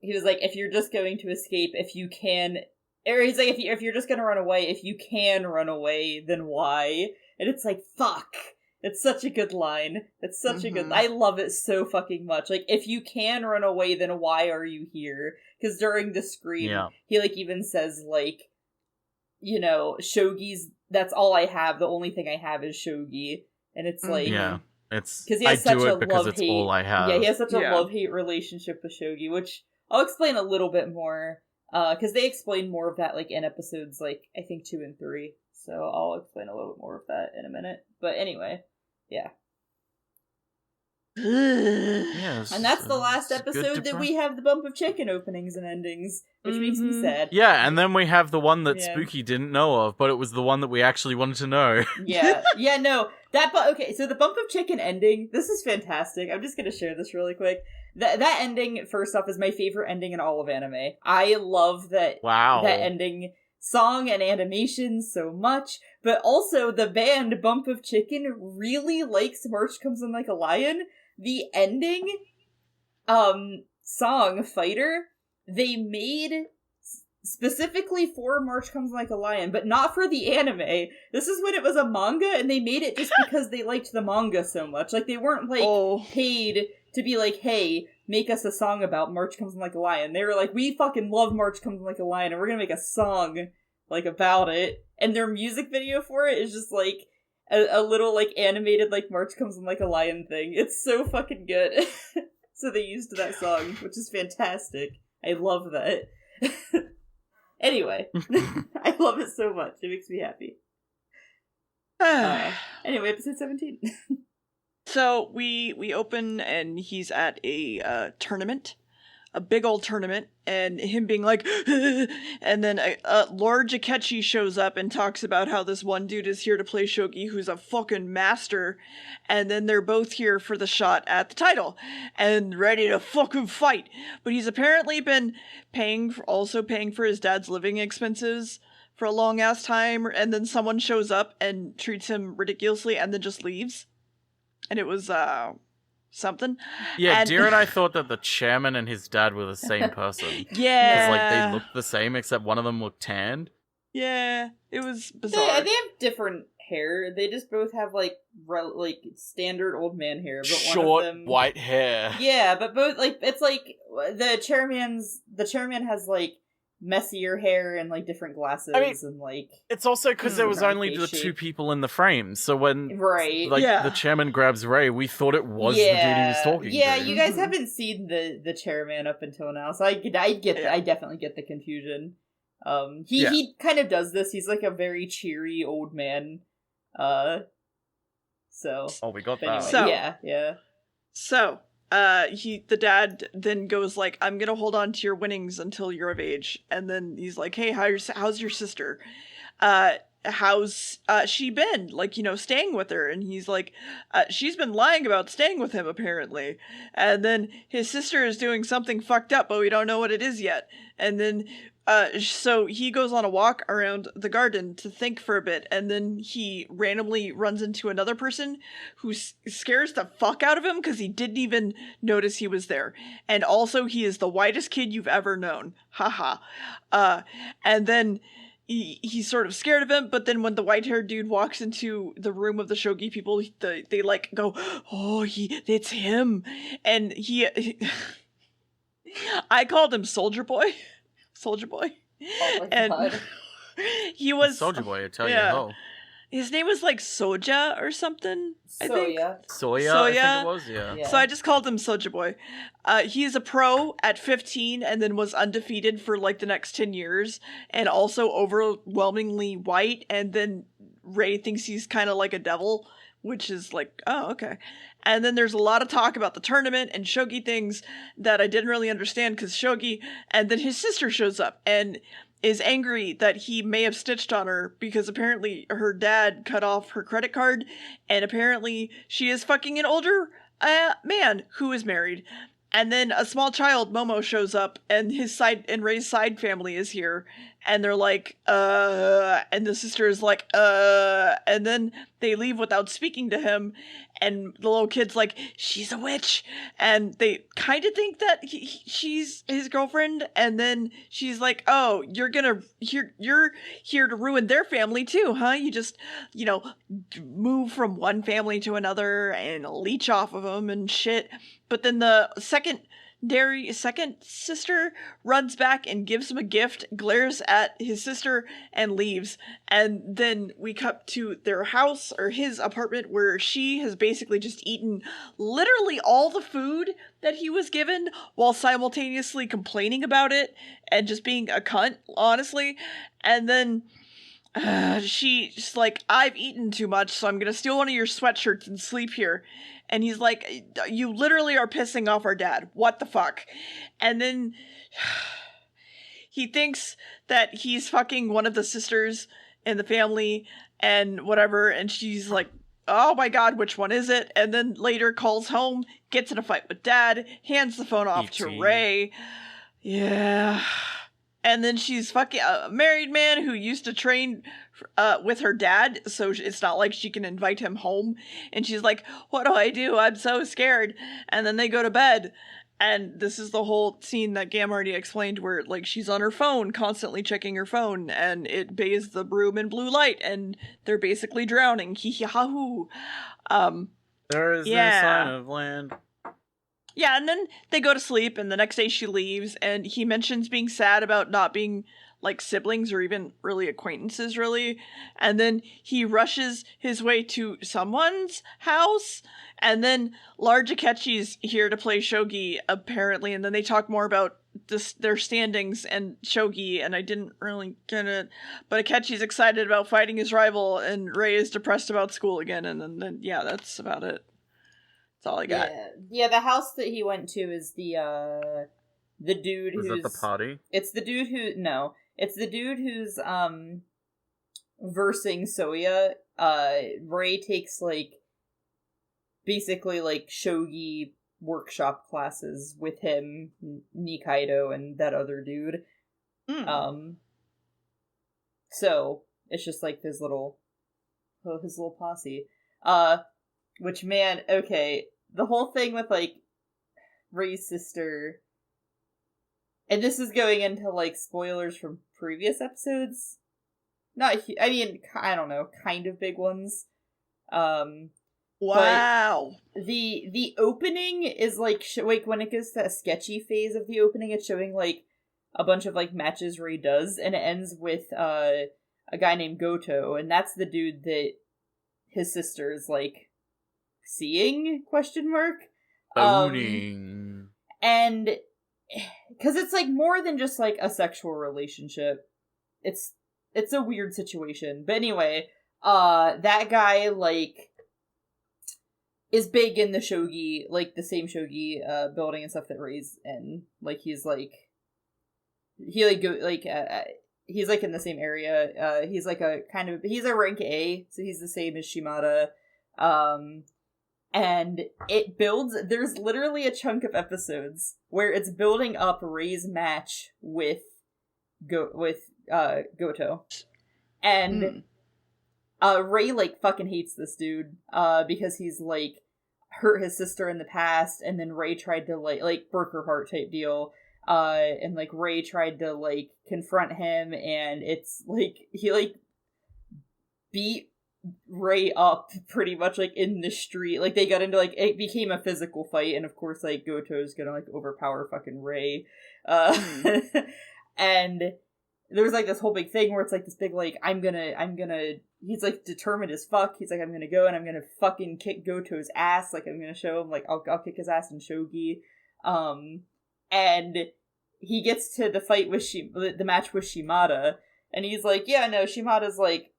A: he was like, if you're just going to escape, if you can, or he's like, if you're just gonna run away, if you can run away, then why? And it's like, fuck. It's such a good line. It's such a good, I love it so fucking much. Like, if you can run away, then why are you here? Because during the scream, he like even says like, Shogi's, that's all I have, the only thing I have is Shogi. And it's like,
C: it's,
A: because he has such a love-hate,
C: all I have.
A: Yeah, he has such a love-hate relationship with Shogi, which I'll explain a little bit more, because they explain more of that, like, in episodes, like, I think 2 and 3, so I'll explain a little bit more of that in a minute. But anyway, yeah. And that's the last episode that we have the Bump of Chicken openings and endings, which makes me sad.
C: Yeah, and then we have the one that Spooky didn't know of, but it was the one that we actually wanted to know. Okay, so the Bump of Chicken ending, this is fantastic. I'm just gonna share this really quick. That ending, first off, is my favorite ending in all of anime. I love that ending song and animation so much, but also the band Bump of Chicken really likes March Comes In Like a Lion. The ending song, Fighter, they made specifically for March Comes Like a Lion, but not for the anime. This is when it was a manga, and they made it just because they liked the manga so much. Like, they weren't, like, paid to be like, hey, make us a song about March Comes In Like a Lion. They were like, we fucking love March Comes In Like a Lion, and we're gonna make a song, like, about it. And their music video for it is just, like, a little, like, animated, like, March Comes In Like a Lion thing. It's so fucking good. So they used that song, which is fantastic. I love that. Anyway, I love it so much. It makes me happy. Anyway, episode 17.
B: So we open and he's at a tournament, a big old tournament, and him being like, and then Lord Jakechi shows up and talks about how this one dude is here to play Shogi, who's a fucking master, and then they're both here for the shot at the title and ready to fucking fight. But he's apparently been paying for his dad's living expenses for a long ass time, and then someone shows up and treats him ridiculously and then just leaves. And it was something.
C: Yeah,
B: and...
C: Deer and I thought that the chairman and his dad were the same person.
B: Yeah.
C: Because, like, they looked the same, except one of them looked tanned.
B: Yeah, it was bizarre.
A: They have different hair. They just both have, like standard old man hair. But
C: Short,
A: one of them...
C: white hair.
A: Yeah, but both, like, it's like, the chairman has, like, messier hair and, like, different glasses, and, like...
C: It's also because there was only the two people in the frame, so when, the chairman grabs Ray, we thought it was the dude he was talking to.
A: Yeah, you guys haven't seen the chairman up until now, so I definitely get the confusion. He kind of does this. He's like a very cheery old man. So.
C: Oh, we got that.
A: Anyway,
B: so,
A: yeah.
B: So, the dad then goes like, I'm gonna hold on to your winnings until you're of age. And then he's like, hey, how's your sister? How's she been? Like, staying with her. And he's like, she's been lying about staying with him, apparently. And then his sister is doing something fucked up, but we don't know what it is yet. And then, so he goes on a walk around the garden to think for a bit, and then he randomly runs into another person who scares the fuck out of him because he didn't even notice he was there. And also, he is the whitest kid you've ever known. Haha. And then he's sort of scared of him, but then when the white-haired dude walks into the room of the Shogi people, they like go, oh, it's him. And I called him Soldier Boy.
A: Oh my
B: and
A: God.
B: He was
C: Soldier Boy, I tell you how.
B: His name was like Soja or something. I think.
C: Soya, I think it was, yeah.
B: So I just called him Soldier Boy. He's a pro at 15 and then was undefeated for like the next 10 years and also overwhelmingly white, and then Ray thinks he's kind of like a devil, which is like, oh, okay. And then there's a lot of talk about the tournament and Shogi things that I didn't really understand because Shogi, and then his sister shows up and is angry that he may have snitched on her because apparently her dad cut off her credit card, and apparently she is fucking an older man who is married. And then a small child, Momo, shows up, and Ray's side family is here, and they're like, and the sister is like, and then they leave without speaking to him, and the little kid's like, she's a witch, and they kind of think that she's his girlfriend, and then she's like, oh, you're here to ruin their family too, huh? You just, move from one family to another and leech off of them and shit. But then the second sister runs back and gives him a gift, glares at his sister, and leaves. And then we cut to their house, or his apartment, where she has basically just eaten literally all the food that he was given while simultaneously complaining about it and just being a cunt, honestly. And then she's like, I've eaten too much, so I'm gonna steal one of your sweatshirts and sleep here. And he's like, you literally are pissing off our dad. What the fuck? And then he thinks that he's fucking one of the sisters in the family and whatever. And she's like, oh my God, which one is it? And then later calls home, gets in a fight with dad, hands the phone off to Ray. Yeah. And then she's fucking a married man who used to train with her dad, so it's not like she can invite him home. And she's like, what do I do? I'm so scared. And then they go to bed. And this is the whole scene that Gam already explained, where like she's on her phone, constantly checking her phone, and it bathes the room in blue light, and they're basically drowning. Hee hee ha hoo.
C: There is no sign of land.
B: Yeah, and then they go to sleep, and the next day she leaves, and he mentions being sad about not being, like, siblings or even really acquaintances, really. And then he rushes his way to someone's house, and then Large Akechi's here to play Shogi, apparently, and then they talk more about their standings and Shogi, and I didn't really get it. But Akechi's excited about fighting his rival, and Ray is depressed about school again, and then yeah, that's about it. That's all I got.
A: Yeah, the house that he went to is the dude who's...
C: Was that the party?
A: It's the dude who... No. It's the dude who's, versing Soya. Ray takes, like, basically, like, Shogi workshop classes with him, Nikaido, and that other dude. So it's just like his little posse. Which, man, okay, the whole thing with like Ray's sister, and this is going into like spoilers from previous episodes. I mean, I don't know, kind of big ones.
B: Wow.
A: The opening is like like when it gets to that sketchy phase of the opening, it's showing like a bunch of like matches Ray does, and it ends with a guy named Goto, and that's the dude that his sister is like seeing ?
C: Owning.
A: And because it's like more than just like a sexual relationship, it's a weird situation. But anyway, that guy like is big in the shogi, like the same shogi building and stuff that Ray's in. Like he's like he's like in the same area. He's like he's a rank A, so he's the same as Shimada. And it builds, there's literally a chunk of episodes where it's building up Ray's match with Goto. And Ray like fucking hates this dude because he's like hurt his sister in the past, and then Ray tried to like broke her heart type deal. And like Ray tried to like confront him, and it's like he like beat Ray up pretty much like in the street. Like they got into like, it became a physical fight, and of course like Goto's gonna like overpower fucking Ray. And there's like this whole big thing where it's like this big like I'm gonna he's like determined as fuck. He's like, I'm gonna go and I'm gonna fucking kick Goto's ass. Like I'm gonna show him like I'll kick his ass in shogi. And he gets to the fight with the match with Shimada, and he's like, yeah, no, Shimada's like,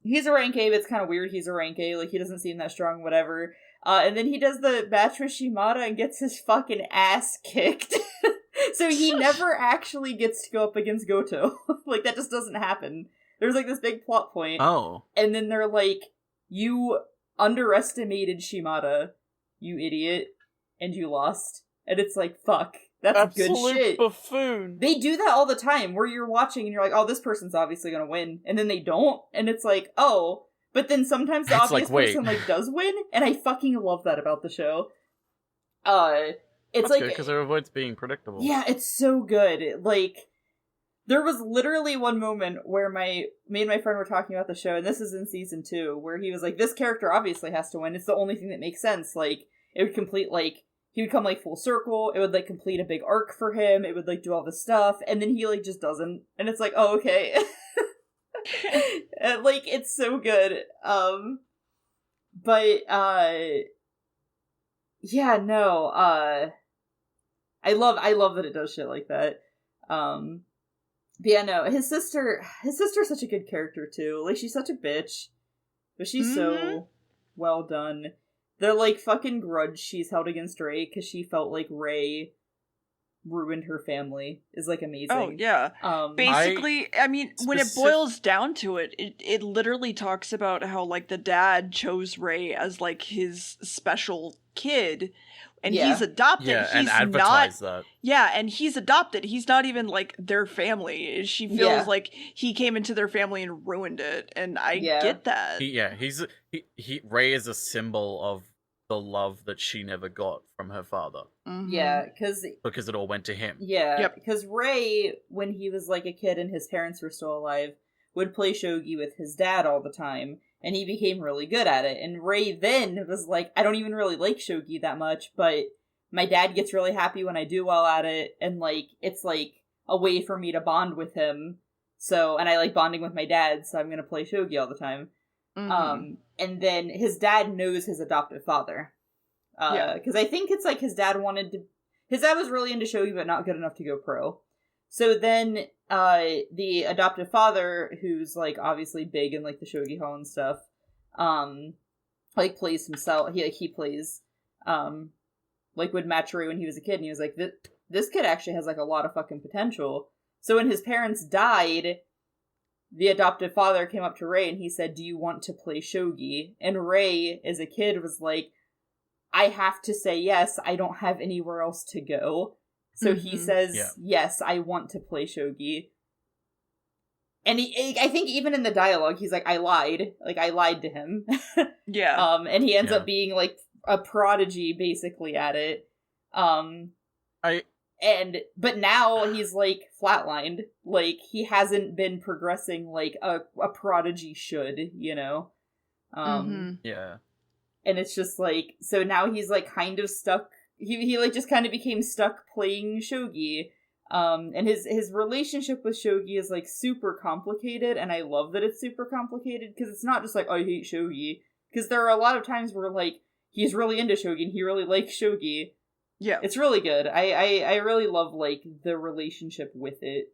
A: he's a rank A, but it's kind of weird he's a rank A, like he doesn't seem that strong, whatever. And then he does the match with Shimada and gets his fucking ass kicked. So he never actually gets to go up against Goto. Like that just doesn't happen. There's like this big plot point.
C: Oh. And
A: then they're like, you underestimated Shimada, you idiot, and you lost. And it's like, fuck. That's
C: absolute
A: good shit.
C: Buffoon.
A: They do that all the time, where you're watching and you're like, oh, this person's obviously gonna win. And then they don't. And it's like, oh. But then sometimes the obvious person like does win. And I fucking love that about the show. It's
C: that's
A: like,
C: good, because it avoids being predictable.
A: Yeah, it's so good. Like, there was literally one moment where me and my friend were talking about the show, and this is in season 2, where he was like, this character obviously has to win. It's the only thing that makes sense. Like, it would complete, like, he would come, like, full circle. It would, like, complete a big arc for him. It would, like, do all this stuff. And then he, like, just doesn't. And it's like, oh, okay. And, like, it's so good. Yeah, no, I love that it does shit like that. But yeah, no, his sister's such a good character, too. Like, she's such a bitch. But she's so well done. The, like, fucking grudge she's held against Ray because she felt like Ray ruined her family is, like, amazing.
B: Oh, yeah. Basically, I mean, when it boils down to it, it literally talks about how, like, the dad chose Ray as, like, his special kid, and he's adopted. Yeah, he's
C: and advertise that.
B: Yeah, and he's adopted. He's not even, like, their family. She feels like he came into their family and ruined it, and I get that.
C: Ray is a symbol of the love that she never got from her father.
A: Mm-hmm. Yeah,
C: because it all went to him.
A: Yeah, because Ray, when he was, like, a kid and his parents were still alive, would play shogi with his dad all the time. And he became really good at it. And Ray then was like, I don't even really like shogi that much, but my dad gets really happy when I do well at it. And, like, it's, like, a way for me to bond with him. So, and I like bonding with my dad, so I'm going to play shogi all the time. Mm-hmm. And then his dad knows his adoptive father. Because I think it's, like, his dad was really into shogi, but not good enough to go pro. So then, the adoptive father, who's, like, obviously big in, like, the shogi hall and stuff, like, plays himself, he plays, like, would match Ray when he was a kid, and he was like, this kid actually has, like, a lot of fucking potential. So when his parents died, the adoptive father came up to Ray, and he said, do you want to play shogi? And Ray, as a kid, was like, I have to say yes, I don't have anywhere else to go. So he says, yes, I want to play shogi. And I think even in the dialogue, he's like, I lied to him.
B: Yeah.
A: And he ends up being like a prodigy basically at it. But now he's like flatlined. Like he hasn't been progressing like a prodigy should, you know?
C: Yeah.
A: And it's just like, so now he's like kind of stuck. He like just kind of became stuck playing Shogi. And his relationship with Shogi is like super complicated, and I love that it's super complicated because it's not just like, oh, I hate Shogi. Because there are a lot of times where like he's really into Shogi and he really likes Shogi.
B: Yeah,
A: it's really good. I really love like the relationship with it.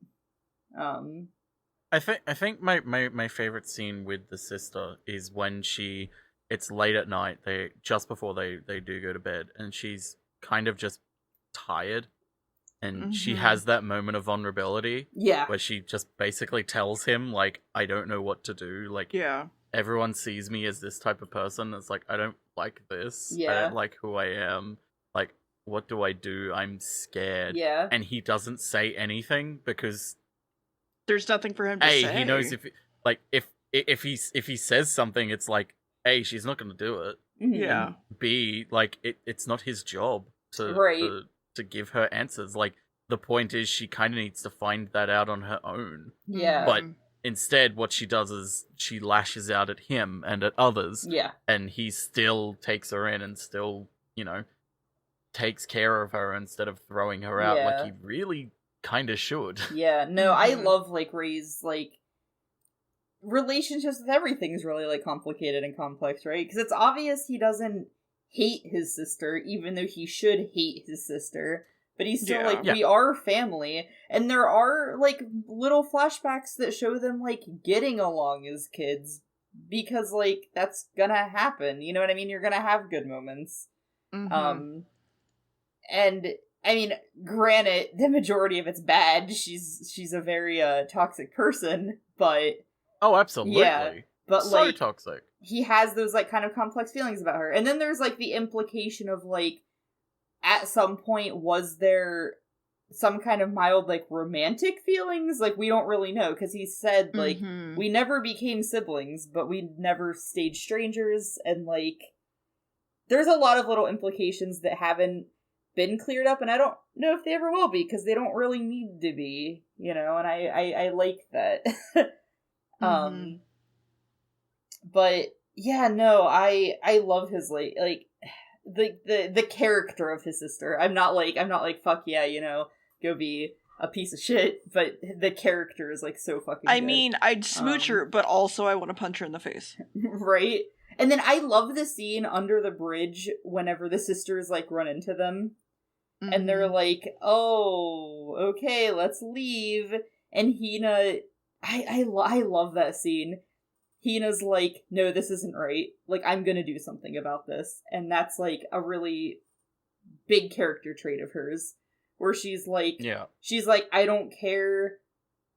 C: I think my favorite scene with the sister is when it's late at night, just before they do go to bed, and she's kind of just tired. And she has that moment of vulnerability.
A: Yeah.
C: Where she just basically tells him, like, I don't know what to do. Like, everyone sees me as this type of person. It's like, I don't like this.
A: Yeah.
C: I don't like who I am. Like, what do I do? I'm scared.
A: Yeah.
C: And he doesn't say anything because
B: there's nothing for him to say.
C: He knows if he says something, it's like, A, she's not going to do it.
B: Yeah.
C: And B, like, it's not his job to give her answers. Like, the point is she kind of needs to find that out on her own.
A: Yeah.
C: But instead, what she does is she lashes out at him and at others.
A: Yeah.
C: And he still takes her in and still, you know, takes care of her instead of throwing her out like he really kind of should.
A: Yeah. No, I love, like, Ray's, like, relationships with everything's really, like, complicated and complex, right? Because it's obvious he doesn't hate his sister, even though he should hate his sister. But he's still like, we are family. And there are, like, little flashbacks that show them, like, getting along as kids. Because, like, that's gonna happen. You know what I mean? You're gonna have good moments. And, I mean, granted, the majority of it's bad. She's a very, toxic person, but...
C: Oh, absolutely.
A: Yeah, but,
C: so
A: like...
C: toxic.
A: He has those, like, kind of complex feelings about her. And then there's, like, the implication of, like, at some point, was there some kind of mild, like, romantic feelings? Like, we don't really know, because he said, like, we never became siblings, but we never stayed strangers, and, like, there's a lot of little implications that haven't been cleared up, and I don't know if they ever will be, because they don't really need to be, you know, and I like that. But yeah, no, I love his like the character of his sister. I'm not like fuck yeah, you know, go be a piece of shit, but the character is like so fucking good.
B: mean, I'd smooch her, but also I want to punch her in the face.
A: Right? And then I love the scene under the bridge whenever the sisters like run into them. And they're like, "Oh, okay, let's leave." And Hina, I love that scene. Hina's like, no, this isn't right. Like, I'm gonna do something about this. And that's, like, a really big character trait of hers. Where she's like, I don't care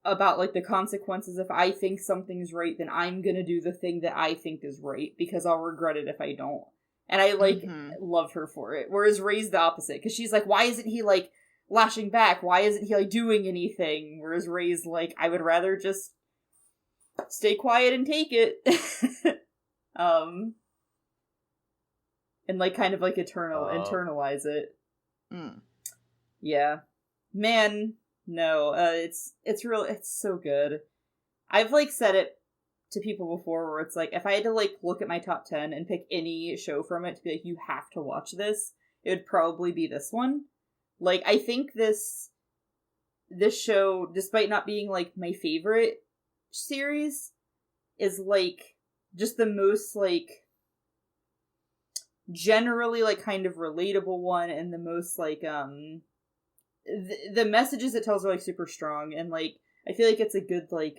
A: about, like, the consequences. If I think something's right, then I'm gonna do the thing that I think is right. Because I'll regret it if I don't. And I, like, love her for it. Whereas Ray's the opposite. Because she's like, why isn't he, like, lashing back? Why isn't he, like, doing anything? Whereas Ray's like, I would rather just... stay quiet and take it. And like kind of like internalize it. Yeah. Man, no, it's so good. I've like said it to people before where it's like, if I had to like look at my top 10 and pick any show from it to be like, you have to watch this, it would probably be this one. Like, I think this show, despite not being like my favorite series, is like just the most like generally like kind of relatable one, and the most like the messages it tells are like super strong, and like I feel like it's a good like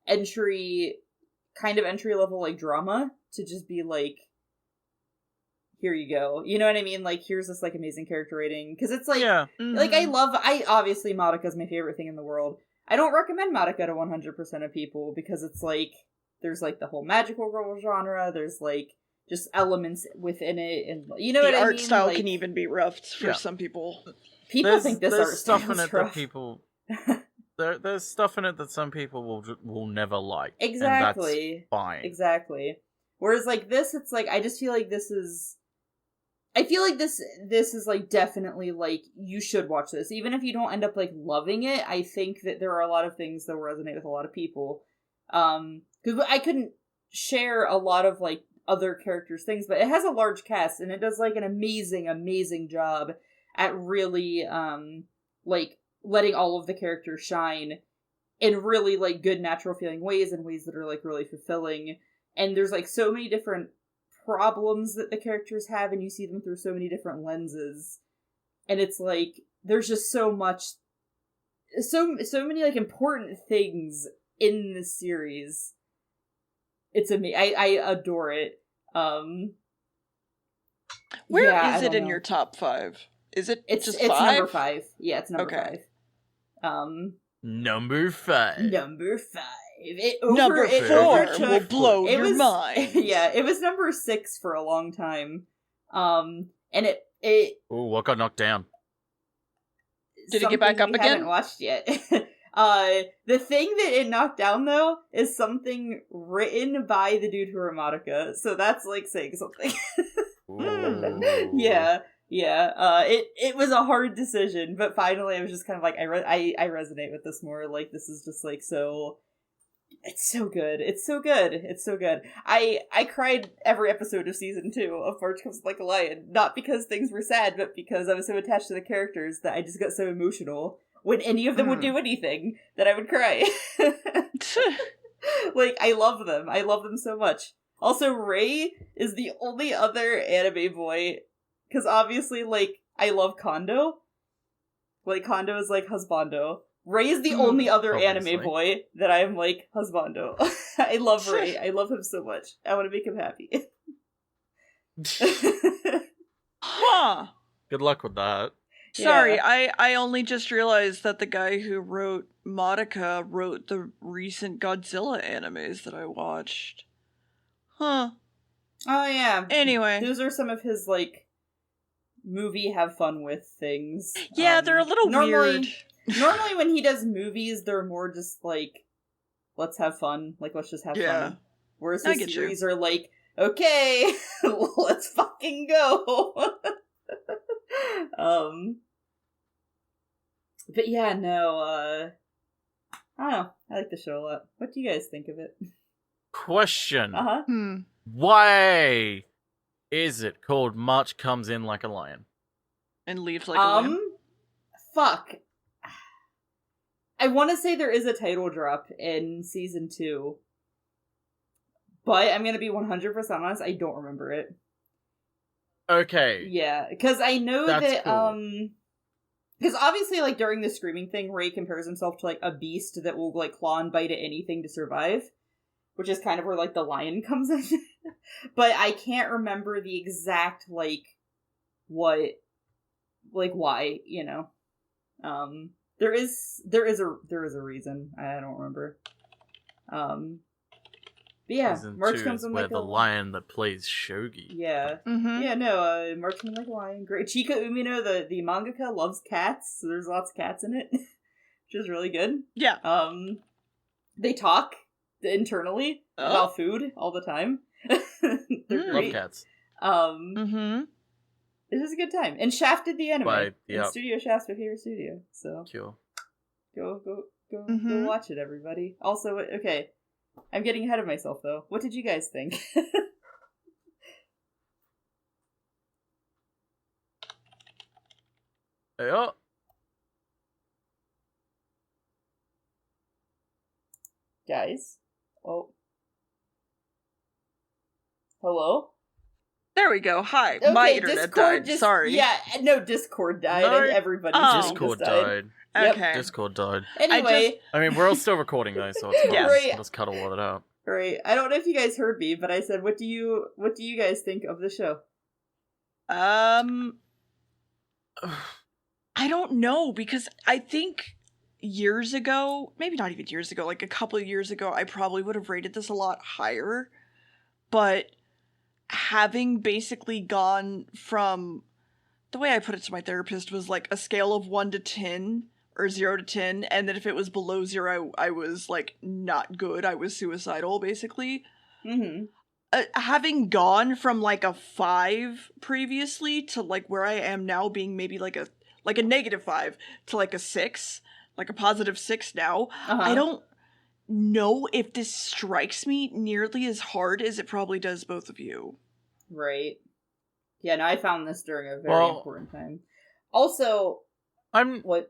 A: entry level like drama to just be like, here you go, you know what I mean, like here's this like amazing character rating, because it's like like I obviously Madoka's my favorite thing in the world. I don't recommend Madoka to 100% of people because it's like there's like the whole magical girl genre, there's like just elements within it, and you know what I mean? The
B: art style
A: like,
B: can even be rough for some people.
A: People think this art
C: stuff
A: style
C: in
A: is
C: it
A: rough.
C: that people there's stuff in it that some people will never like.
A: Exactly.
C: And that's fine.
A: Exactly. Whereas like this, it's like I just feel like this is. I feel like this is like definitely like you should watch this, even if you don't end up like loving it. I think that there are a lot of things that will resonate with a lot of people. Because I couldn't share a lot of like other characters' things, but it has a large cast and it does like an amazing job at really like letting all of the characters shine in really like good natural feeling ways and ways that are like really fulfilling. And there's like so many different problems that the characters have, and you see them through so many different lenses, and it's like there's just so many like important things in this series. It's amazing. I adore it.
B: Where is it in your top 5? Is it
A: it's
B: just
A: it's
B: 5?
A: number 5. Yeah, it's number 5.
C: Number 5.
A: Number 5.
B: Number 4 will blow your mind.
A: Yeah, it was number 6 for a long time. And it
C: Ooh, what got knocked down?
B: Did it get back up
A: we
B: again?
A: Haven't watched yet. The thing that it knocked down though is something written by the dude who wrote Madoka, so that's like saying something.
C: Ooh.
A: Yeah. It was a hard decision, but finally I was just kind of like I resonate with this more. Like this is just like so. It's so good. It's so good. It's so good. I cried every episode of season 2 of March Comes Like a Lion, not because things were sad, but because I was so attached to the characters that I just got so emotional when any of them would do anything that I would cry. Like I love them. I love them so much. Also, Ray is the only other anime boy, because obviously, like, I love Kondo. Like, Kondo is like husbando. Ray is the only other
C: obviously.
A: anime boy that I'm like husbando. I love Ray. I love him so much. I want to make him happy.
B: Huh.
C: Good luck with that.
B: Sorry,
A: Yeah.
B: I only just realized that the guy who wrote Madoka wrote the recent Godzilla animes that I watched. Huh.
A: Oh yeah.
B: Anyway.
A: Those are some of his like movie have fun with things.
B: Yeah, they're a little weird.
A: Normally when he does movies, they're more just like, let's have fun. Like, let's just have fun. Whereas
B: I
A: his
B: get
A: series are like, okay, let's fucking go. But yeah, no, I don't know. I like the show a lot. What do you guys think of it?
C: Question.
A: Uh-huh.
B: Why
C: is it called March Comes In Like a Lion?
B: And leaves like a lamb?
A: Fuck. I want to say there is a title drop in season 2. But I'm going to be 100% honest, I don't remember it.
C: Okay.
A: Yeah, because I know
C: That's
A: that,
C: cool.
A: because obviously, like, during the screaming thing, Ray compares himself to, like, a beast that will, like, claw and bite at anything to survive. Which is kind of where, like, the lion comes in. But I can't remember the exact, like, why, you know. There is a reason. I don't remember. But yeah,
C: Season
A: March
C: 2
A: comes
C: is
A: in
C: where
A: like
C: the
A: a
C: lion that plays Shogi.
A: Yeah.
B: Mm-hmm.
A: Yeah, no, March comes in like a lion. Great. Chika Umino, the mangaka, loves cats, so there's lots of cats in it. Which is really good.
B: Yeah.
A: They talk internally about food all the time. They're
C: Love
A: great.
C: cats.
B: Mm-hmm.
A: It's just a good time. And Shaft did the anime.
C: Right,
A: And Studio Shaft's my favorite studio. So
C: Cool.
A: go
B: Mhm.
A: watch it, everybody. Also, okay, I'm getting ahead of myself though. What did you guys think?
C: Yeah.
A: Guys? Oh. Hello?
B: There we go. Hi.
A: Okay,
B: My internet died. Sorry.
A: Yeah, no, Discord died
C: No.
A: and everybody
C: Discord
A: just died.
C: died.
A: Yep.
B: Okay.
C: Discord died.
A: Anyway,
C: I mean, we're all still recording though, so it's fine.
B: Yes.
C: Let's cut all of it out.
A: right. I don't know if you guys heard me, but I said, what do you guys think of the show?
B: I don't know, because I think years ago, maybe not even years ago, like a couple of years ago, I probably would have rated this a lot higher. But having basically gone from, the way I put it to my therapist was like a scale of 1 to 10 or 0 to 10, and that if it was below 0, I was, like, not good. I was suicidal, basically.
A: Mm-hmm.
B: Having gone from, like, a 5 previously to, like, where I am now being maybe, like a -5 to, like, a 6, like a positive 6 now, I don't know if this strikes me nearly as hard as it probably does both of you.
A: Right. Yeah, no, I found this during a very important time. Also,
C: like,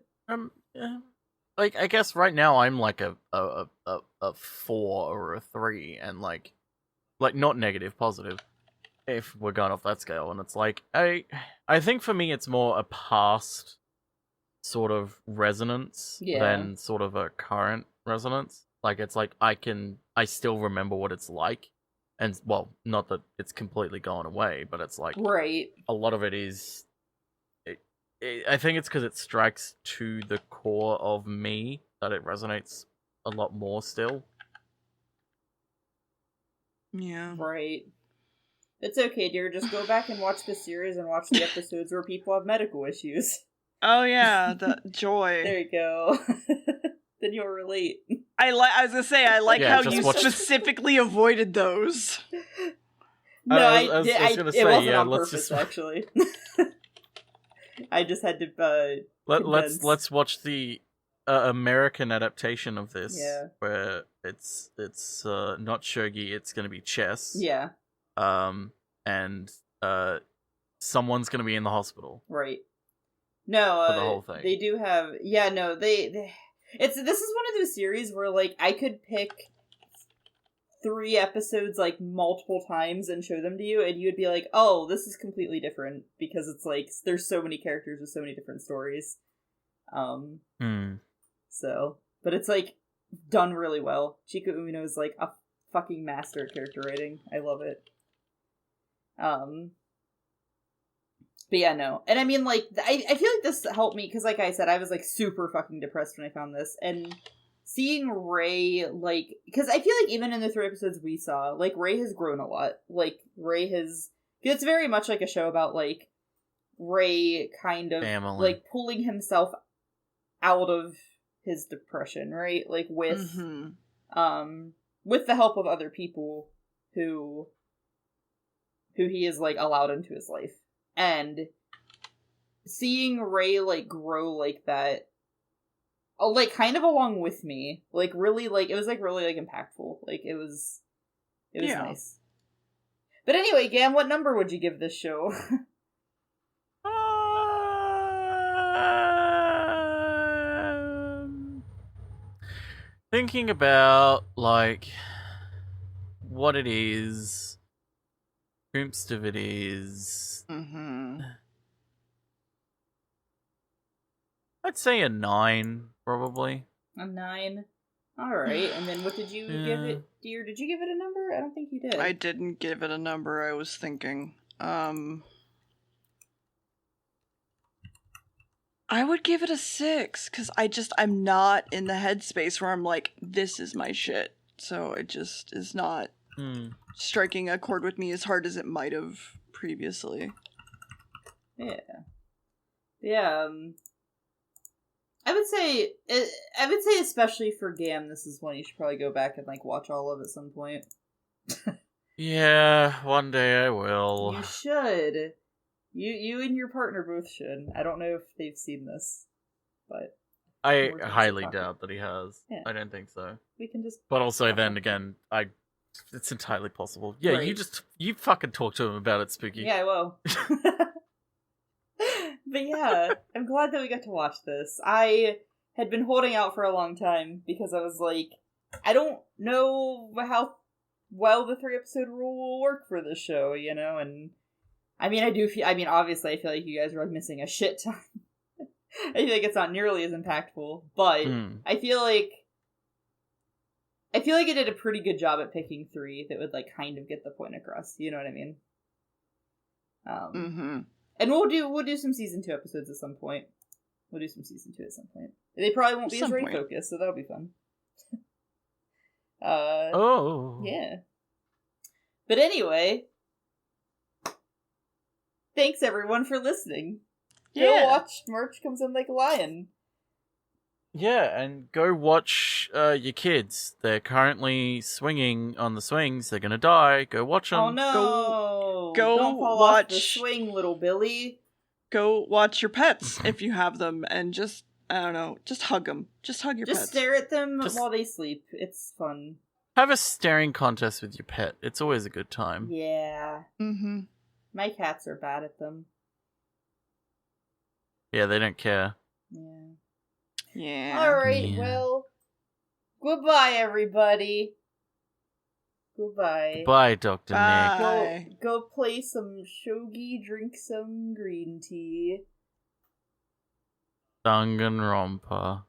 C: I guess right now I'm like a 4 or a 3, and like not negative, positive, if we're going off that scale. And it's like, I think for me it's more a past sort of resonance than sort of a current resonance. Like, it's like I still remember what it's like. And, well, not that it's completely gone away, but it's like,
A: right.
C: A lot of it is, I think it's because it strikes to the core of me that it resonates a lot more still.
B: Yeah.
A: Right. It's okay, dear. Just go back and watch the series and watch the episodes where people have medical issues.
B: Oh yeah, the joy.
A: There you go. Then you'll relate.
B: I was gonna say, I like how you specifically avoided those.
A: No, I was gonna say, it wasn't on purpose, actually. I just had to.
C: Let's watch the American adaptation of this, where it's not shogi, it's gonna be chess.
A: Yeah.
C: And someone's gonna be in the hospital.
A: Right. No,
C: for the whole thing.
A: They do have. Yeah, no, this is one of those series where, like, I could pick 3 episodes, like, multiple times and show them to you, and you'd be like, oh, this is completely different, because it's, like, there's so many characters with so many different stories. So, but it's, like, done really well. Chico Umino is, like, a fucking master at character writing. I love it. But yeah, no. And I mean, like, I feel like this helped me, because, like I said, I was, like, super fucking depressed when I found this, and seeing Ray, like, because I feel like even in the 3 episodes we saw, like, Ray has grown a lot. Like, Ray has, it's very much like a show about, like, Ray kind of, like, pulling himself out of his depression, right? Like, with the help of other people who he is, like, allowed into his life. And seeing Ray, like, grow like that, like, kind of along with me, like, really, like, it was, like, really, like, impactful. Like, it was nice. But anyway, Gam, what number would you give this show?
C: Thinking about, like, what it is, oomph of it is. I'd say a 9, probably.
A: A 9? Alright, and then what did you give it, dear? Did you give it a number? I don't think you did.
B: I didn't give it a number, I was thinking. I would give it a 6, because I'm not in the headspace where I'm like, this is my shit. So it just is not striking a chord with me as hard as it might have previously.
A: Yeah, I would say especially for Gam, this is one you should probably go back and, like, watch all of at some point.
C: Yeah, one day I will.
A: You should. You and your partner both should. I don't know if they've seen this, but
C: I highly doubt that he has. Yeah. I don't think so.
A: We can just.
C: But also, then again, it's entirely possible. Yeah, right. You fucking talk to him about it, Spooky.
A: Yeah, I will. But yeah, I'm glad that we got to watch this. I had been holding out for a long time because I was like, I don't know how well the 3-episode rule will work for this show, you know? And I mean, obviously, I feel like you guys are missing a shit ton. I feel like it's not nearly as impactful, but I feel like it did a pretty good job at picking 3 that would, like, kind of get the point across. You know what I mean? And we'll do some season 2 episodes at some point. They probably won't be as raid focused, so that'll be fun. Yeah. But anyway, thanks everyone for listening.
B: Yeah.
A: Go watch Merch Comes In Like a Lion.
C: Yeah, and go watch your kids. They're currently swinging on the swings. They're gonna die. Go watch them.
A: Oh no!
B: Go
A: Don't fall off the
B: watch-
A: swing, little Billy.
B: Go watch your pets if you have them, and just, I don't know, just hug them. Just hug your
A: Just
B: pets.
A: stare at them
C: Just-
A: while they sleep. It's fun.
C: Have a staring contest with your pet. It's always a good time.
A: Yeah.
B: Mm-hmm.
A: My cats are bad at them.
C: Yeah, they don't care.
A: Yeah.
B: Yeah.
A: Alright,
C: Yeah.
A: well. Goodbye, everybody. Goodbye.
C: Bye, Dr. Nick.
B: Bye.
A: Go play some shogi, drink some green tea.
C: Danganronpa.